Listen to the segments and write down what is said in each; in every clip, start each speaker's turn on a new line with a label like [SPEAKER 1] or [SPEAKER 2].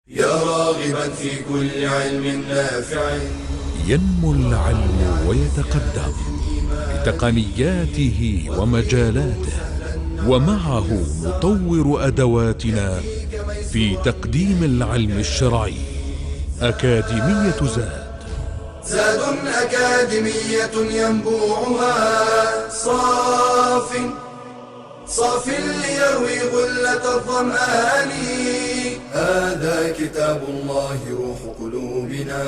[SPEAKER 1] يا راغبا في كل علم نافع.
[SPEAKER 2] ينمو العلم ويتقدم بتقنياته ومجالاته، ومعه نطور أدواتنا في تقديم العلم الشرعي. أكاديمية
[SPEAKER 1] زاد أكاديمية ينبوعها صاف ليروي غلة الظمآن. هذا كتاب الله روح قلوبنا،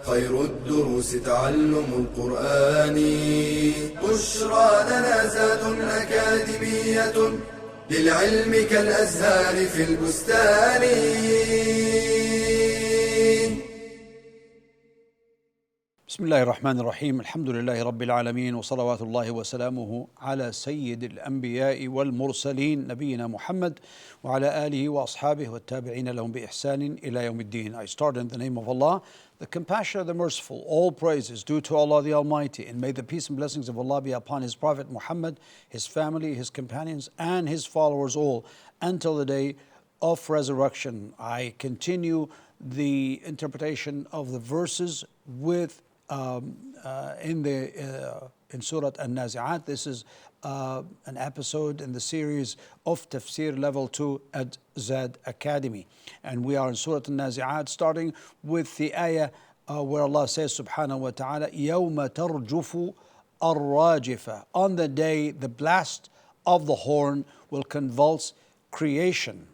[SPEAKER 1] خير الدروس تعلم القرآن. بشرى لنا زاد أكاديمية للعلم كالأزهار في البستان.
[SPEAKER 3] بسم الله الرحمن الرحيم. الحمد لله رب العالمين، وصلوات الله وسلامه على سيد الأنبياء والمرسلين نبينا محمد وعلى آله وأصحابه والتابعين لهم بإحسان إلى يوم الدين. I start in the name of Allah, the compassionate, the merciful. All praise is due to Allah the Almighty, and may the peace and blessings of Allah be upon His Prophet Muhammad, his family, his companions, and his followers all until the day of resurrection. I continue the interpretation of the verses with in Surah An-Nazi'at. This is an episode in the series of Tafsir Level 2 at Zad Academy. And we are in Surah An-Nazi'at, starting with the ayah where Allah says subhanahu wa ta'ala, يَوْمَ تَرْجُفُ الرَّاجِفَةِ. On the day the blast of the horn will convulse creation.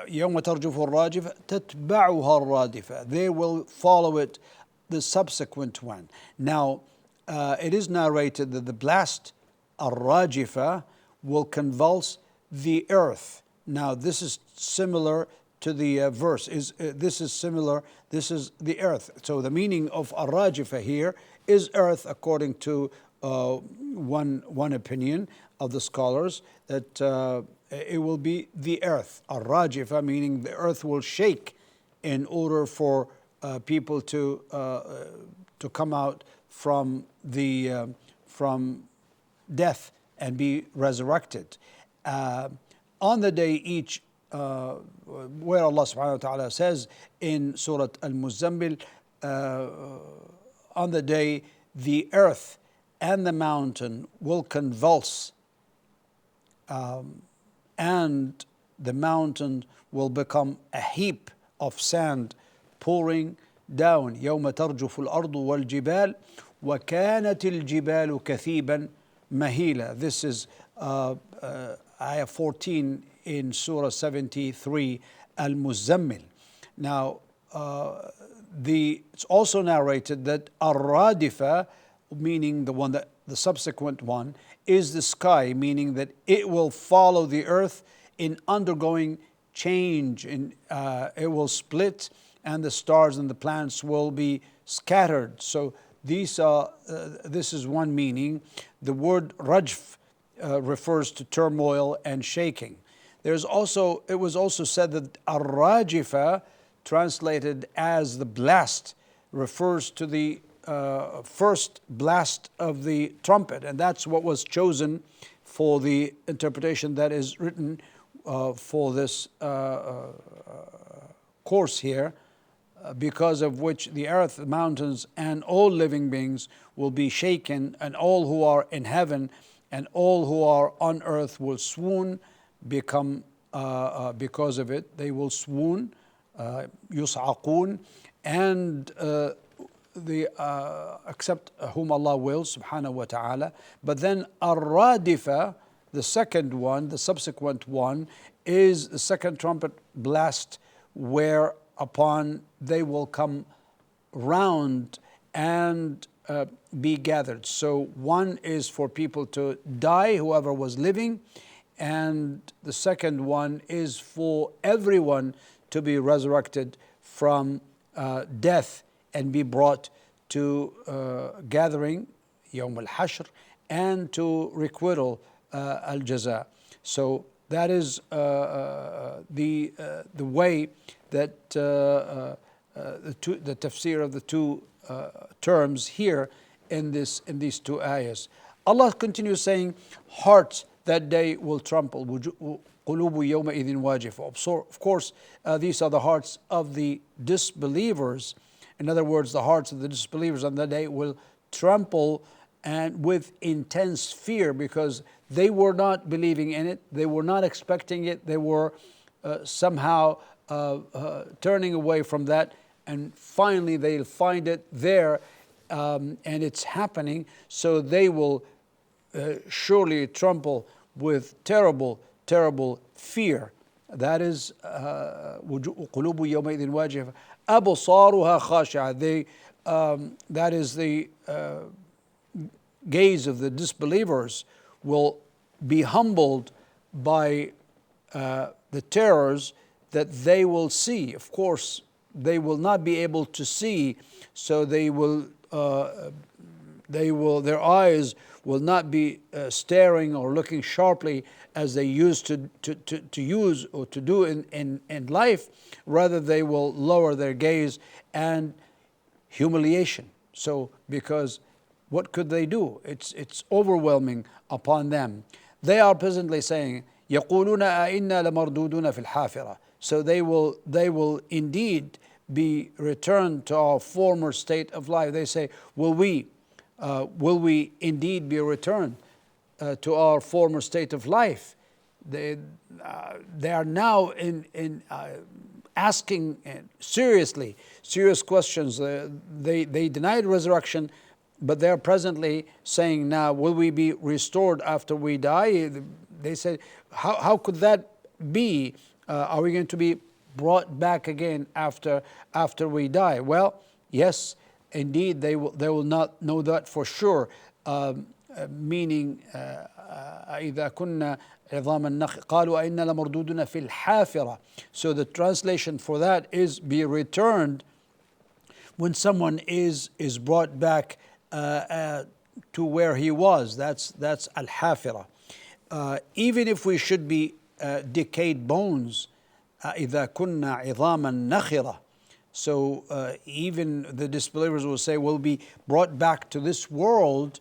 [SPEAKER 3] يوم ترجف الراجفة تتبعها الرادفة. They will follow it, the subsequent one. Now, it is narrated that the blast الراجفة will convulse the earth. Now, this is similar to the verse. This is similar. This is the earth. So the meaning of الراجفة here is earth, according to one opinion of the scholars, that it will be the earth. Ar-Rajifa, meaning the earth will shake in order for people to come out from death and be resurrected. On the day each, where Allah subhanahu wa ta'ala says in Surah Al-Muzammil, on the day the earth and the mountain will convulse, and the mountain will become a heap of sand pouring down. يوم ترجف الأرض والجبال وكانت الجبال كثيبا مهيلا. This is ayah 14 in Surah 73 Al-Muzammil. Now, it's also narrated that Ar-Radifa, meaning the subsequent one, is the sky, meaning that it will follow the earth in undergoing change. It will split, and the stars and the planets will be scattered. So this is one meaning. The word rajf refers to turmoil and shaking. It was also said that ar-rajifa, translated as the blast, refers to the first blast of the trumpet, and that's what was chosen for the interpretation that is written for this course here, because of which the earth, the mountains, and all living beings will be shaken, and all who are in heaven and all who are on earth will swoon, because of it. They will swoon, yus'aqoon, and except whom Allah wills, subhanahu wa ta'ala. But then ar-radifa, the second one, the subsequent one, is the second trumpet blast, whereupon they will come round and be gathered. So one is for people to die, whoever was living, and the second one is for everyone to be resurrected from death and be brought to gathering, Yawm al-Hashr, and to requital, al-Jaza. So that is the way that the tafsir of the two terms here in these two ayahs. Allah continues saying, hearts that day will tremble. قلوب يومئذ واجفة. Of course, these are the hearts of the disbelievers. In other words, the hearts of the disbelievers on that day will tremble and with intense fear, because they were not believing in it, they were not expecting it, they were somehow turning away from that, and finally they'll find it there, and it's happening. So they will surely tremble with terrible, terrible fear. That is قلوب يومئذ واجفة أبصارها خاشعة. That is the gaze of the disbelievers will be humbled by the terrors that they will see. Of course, they will not be able to see, so their eyes will not be staring or looking sharply as they used to use or to do in life. Rather, they will lower their gaze and humiliation. So, because what could they do? It's overwhelming upon them. They are presently saying, يقولون أئنا لمردودون في الحافرة. So they will indeed be returned to our former state of life. They say, will we indeed be returned to our former state of life? They are now in asking serious questions. They denied resurrection, but they are presently saying now, will we be restored after we die? They said, how could that be? Are we going to be brought back again after we die? Well, yes, indeed, they will not know that for sure. Meaning, إذا كنا عظاما نخرة قالوا أئنا لمردودون في الحافرة. So the translation for that is be returned when someone is brought back to where he was. That's al-hafira. Even if we should be decayed bones, إذا كنا عظاما نخرة. So even the disbelievers will say, we'll be brought back to this world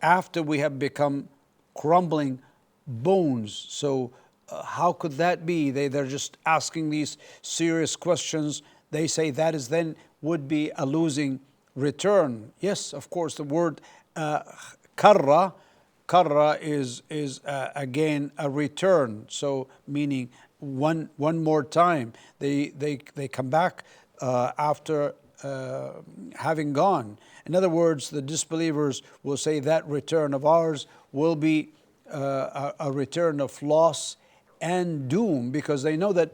[SPEAKER 3] after we have become crumbling bones. So how could that be? They're just asking these serious questions. They say that is then would be a losing return. Yes, of course, the word karra is again a return. So meaning one more time. They come back after having gone. In other words, the disbelievers will say that return of ours will be a return of loss and doom, because they know that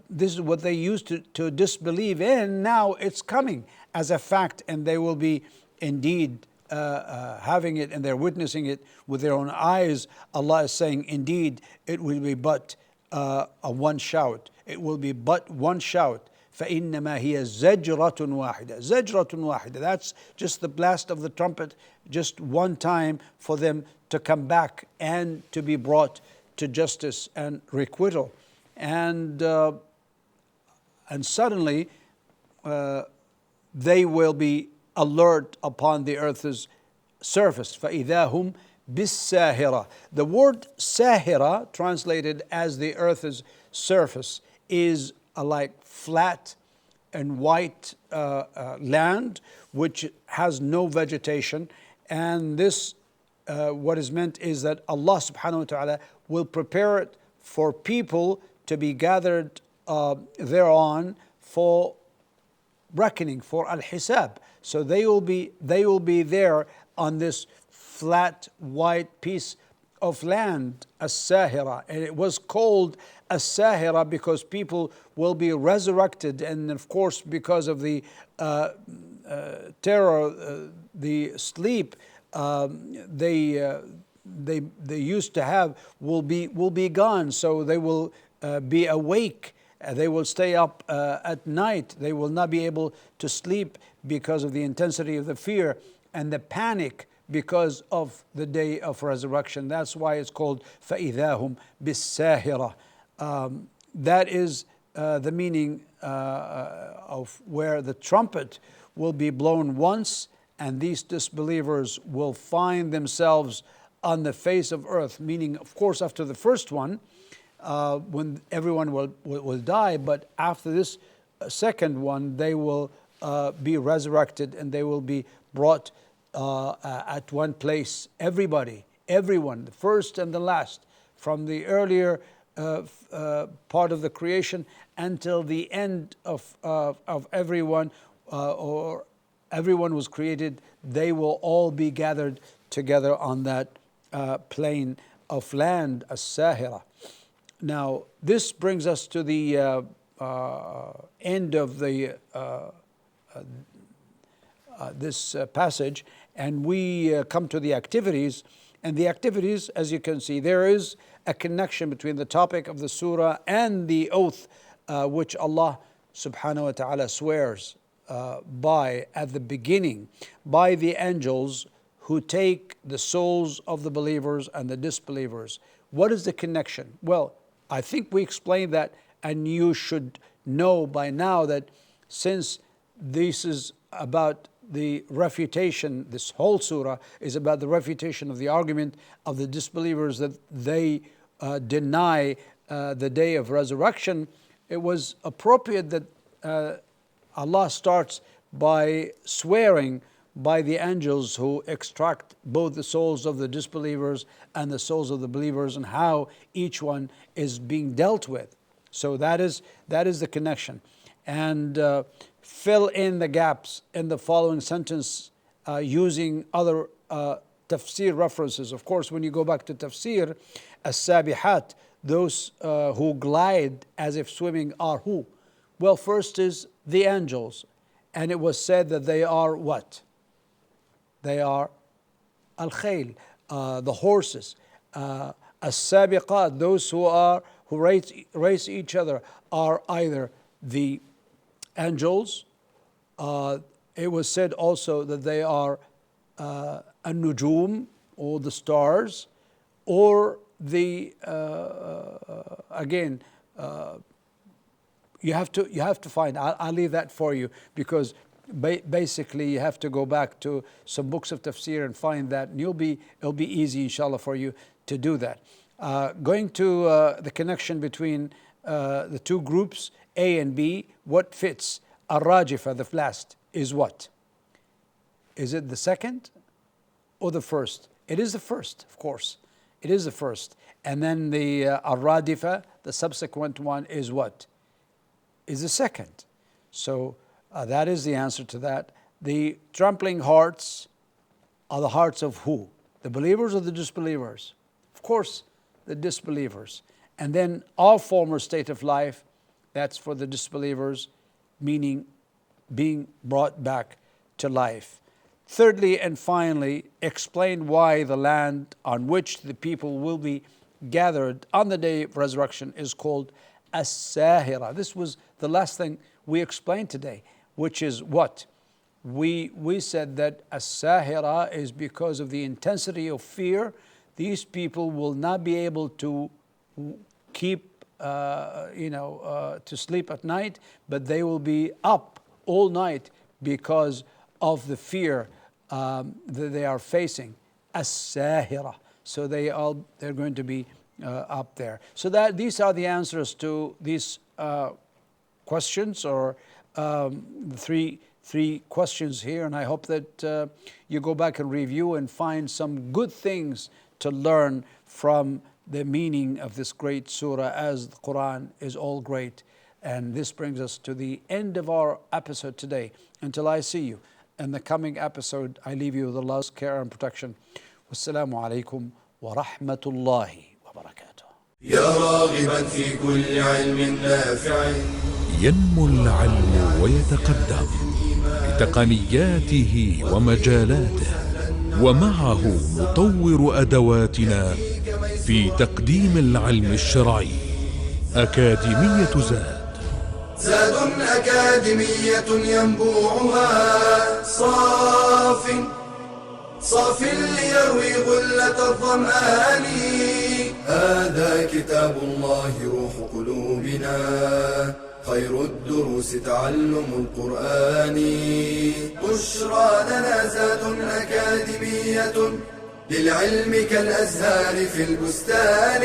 [SPEAKER 3] this is what they used to disbelieve in. Now it's coming as a fact, and they will be indeed having it, and they're witnessing it with their own eyes. Allah is saying, indeed, it will be but a one shout. It will be but one shout. فإنما هي زجرة واحدة. زجرة واحدة. That's just the blast of the trumpet, just one time for them to come back and to be brought to justice and requital. And suddenly they will be alert upon the earth's surface. فإذا هم بالساهرة. The word sahira, translated as the earth's surface, is like flat and white land which has no vegetation. And this what is meant is that Allah subhanahu wa ta'ala will prepare it for people to be gathered thereon for reckoning, for al-hisab. So they will be there on this flat white piece of land, as-sahira. And it was called as-sahira because people will be resurrected, and of course because of the terror, the sleep they used to have will be gone. So they will be awake. They will stay up at night. They will not be able to sleep because of the intensity of the fear and the panic because of the day of resurrection. That's why it's called فَإِذَا هُمْ بِالسَّاهِرَةِ. That is the meaning of where the trumpet will be blown once, and these disbelievers will find themselves on the face of earth, meaning, of course, after the first one, when everyone will die, but after this second one, they will be resurrected and they will be brought at one place. Everyone, the first and the last, from the earlier part of the creation until the end of everyone, or everyone was created, they will all be gathered together on that plain of land, as-Sahira. Now, this brings us to the end of the this passage, and we come to the activities. And the activities, as you can see, there is a connection between the topic of the surah and the oath which Allah subhanahu wa ta'ala swears by at the beginning, by the angels who take the souls of the believers and the disbelievers. What is the connection? Well, I think we explained that, and you should know by now that since this is about the refutation, this whole surah is about the refutation of the argument of the disbelievers that they deny the day of resurrection, it was appropriate that Allah starts by swearing by the angels who extract both the souls of the disbelievers and the souls of the believers, and how each one is being dealt with. So that is the connection. And fill in the gaps in the following sentence using other tafsir references. Of course, when you go back to tafsir, as-sabihat, those who glide as if swimming, are who? Well, first is the angels, and it was said that they are what? They are al-khayl, the horses. As-sabiqat, those who race each other, are either the angels. It was said also that they are an-nujum, or the stars, or the again, you have to find. I'll leave that for you, because basically you have to go back to some books of tafsir and find that, and it'll be easy, inshallah, for you to do that. Going to the connection between the two groups, A and B, what fits? Ar-Rajifa, the last, is what? Is it the second or the first? It is the first, of course. It is the first. And then the Ar-Radifa, the subsequent one, is what? Is the second. So that is the answer to that. The trampling hearts are the hearts of who? The believers or the disbelievers? Of course, the disbelievers. And then our former state of life, that's for the disbelievers, meaning being brought back to life. Thirdly and finally, explain why the land on which the people will be gathered on the day of resurrection is called as-Sahira. This was the last thing we explained today, which is what? We said that as-Sahira is because of the intensity of fear. These people will not be able to keep to sleep at night, but they will be up all night because of the fear that they are facing. As-Sahira. So they're going to be up there. So that these are the answers to these questions, or three questions here, and I hope that you go back and review and find some good things to learn from the meaning of this great surah, as the Quran is all great. And this brings us to the end of our episode today. Until I see you in the coming episode, I leave you with Allah's care and protection. Wassalamu alaikum wa rahmatullahi wa barakatuh.
[SPEAKER 1] يا راغبا في كل علم نافع
[SPEAKER 2] ينمو العلم ويتقدم بتقنياته ومجالاته، ومعه نطور أدواتنا في تقديم العلم الشرعي. أكاديمية
[SPEAKER 1] زاد أكاديمية ينبوعها صاف ليروي غلة الظمآن. هذا كتاب الله روح قلوبنا، خير الدروس تعلم القرآن. بشرى لنا زاد أكاديمية للعلم كالأزهار في البستان.